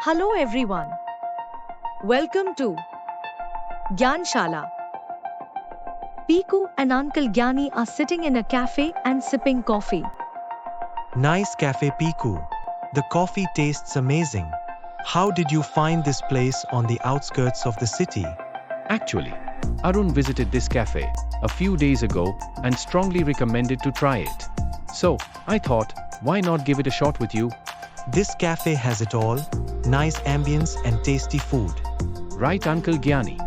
Hello everyone. Welcome to Gyanshala. Piku and Uncle Gyani are sitting in a cafe and sipping coffee. Nice cafe, Piku. The coffee tastes amazing. How did you find this place on the outskirts of the city? Actually, Arun visited this cafe a few days ago and strongly recommended to try it. So, I thought, why not give it a shot with you? This cafe has it all, nice ambience and tasty food. Right, Uncle Gyani.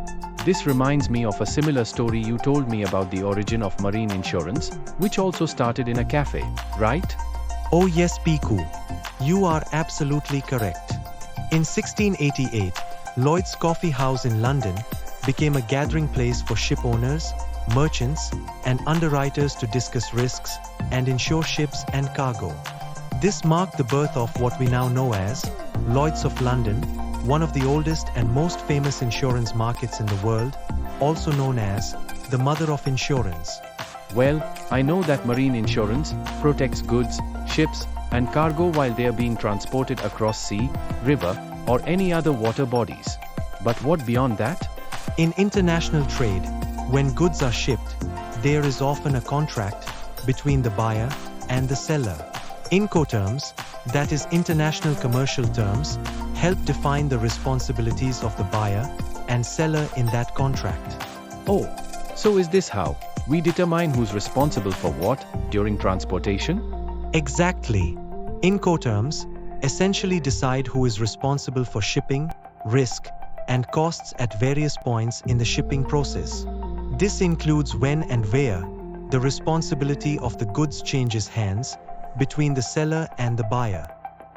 This reminds me of a similar story you told me about the origin of marine insurance, which also started in a cafe, right? Oh yes, Piku. You are absolutely correct. In 1688, Lloyd's Coffee House in London became a gathering place for ship owners, merchants, and underwriters to discuss risks and insure ships and cargo. This marked the birth of what we now know as Lloyd's of London, one of the oldest and most famous insurance markets in the world, also known as the mother of insurance. Well, I know that marine insurance protects goods, ships, and cargo while they are being transported across sea, river, or any other water bodies. But what beyond that? In international trade, when goods are shipped, there is often a contract between the buyer and the seller. INCO Terms, that is International Commercial Terms, help define the responsibilities of the buyer and seller in that contract. Oh, so is this how we determine who's responsible for what during transportation? Exactly. INCO Terms essentially decide who is responsible for shipping, risk, and costs at various points in the shipping process. This includes when and where the responsibility of the goods changes hands between the seller and the buyer.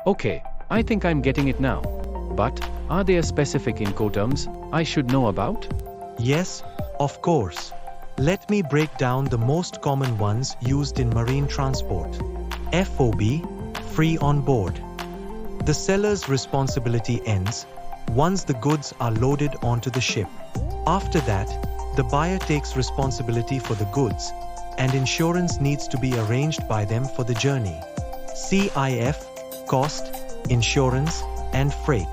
Okay, I think I'm getting it now. But, are there specific INCO terms I should know about? Yes, of course. Let me break down the most common ones used in marine transport. FOB, free on board. The seller's responsibility ends once the goods are loaded onto the ship. After that, the buyer takes responsibility for the goods, and insurance needs to be arranged by them for the journey. CIF, cost, insurance, and freight.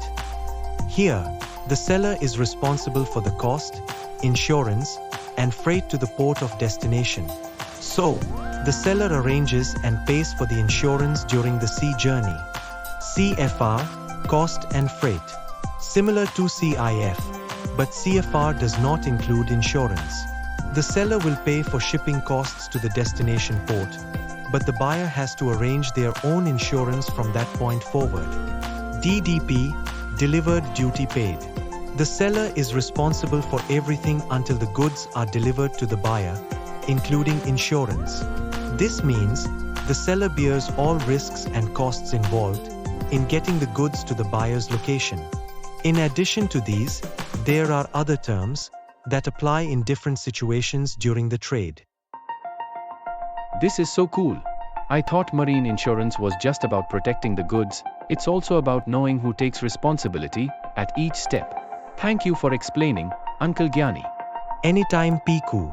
Here, the seller is responsible for the cost, insurance, and freight to the port of destination. So, the seller arranges and pays for the insurance during the sea journey. CFR, cost and freight. Similar to CIF, but CFR does not include insurance. The seller will pay for shipping costs to the destination port, but the buyer has to arrange their own insurance from that point forward. DDP, delivered duty paid. The seller is responsible for everything until the goods are delivered to the buyer, including insurance. This means the seller bears all risks and costs involved in getting the goods to the buyer's location. In addition to these, there are other terms that apply in different situations during the trade. This is so cool. I thought marine insurance was just about protecting the goods. It's also about knowing who takes responsibility at each step. Thank you for explaining, Uncle Gyani. Anytime, Piku.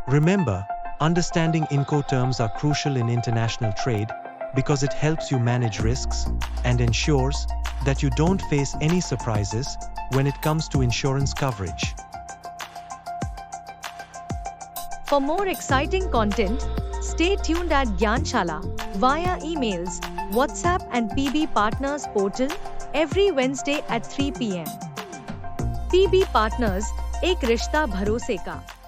Remember, understanding INCO terms are crucial in international trade because it helps you manage risks and ensures that you don't face any surprises when it comes to insurance coverage. For more exciting content, stay tuned at Gyanshala via emails, WhatsApp and PB Partners portal every Wednesday at 3 p.m. PB Partners, एक रिश्ता भरोसे का.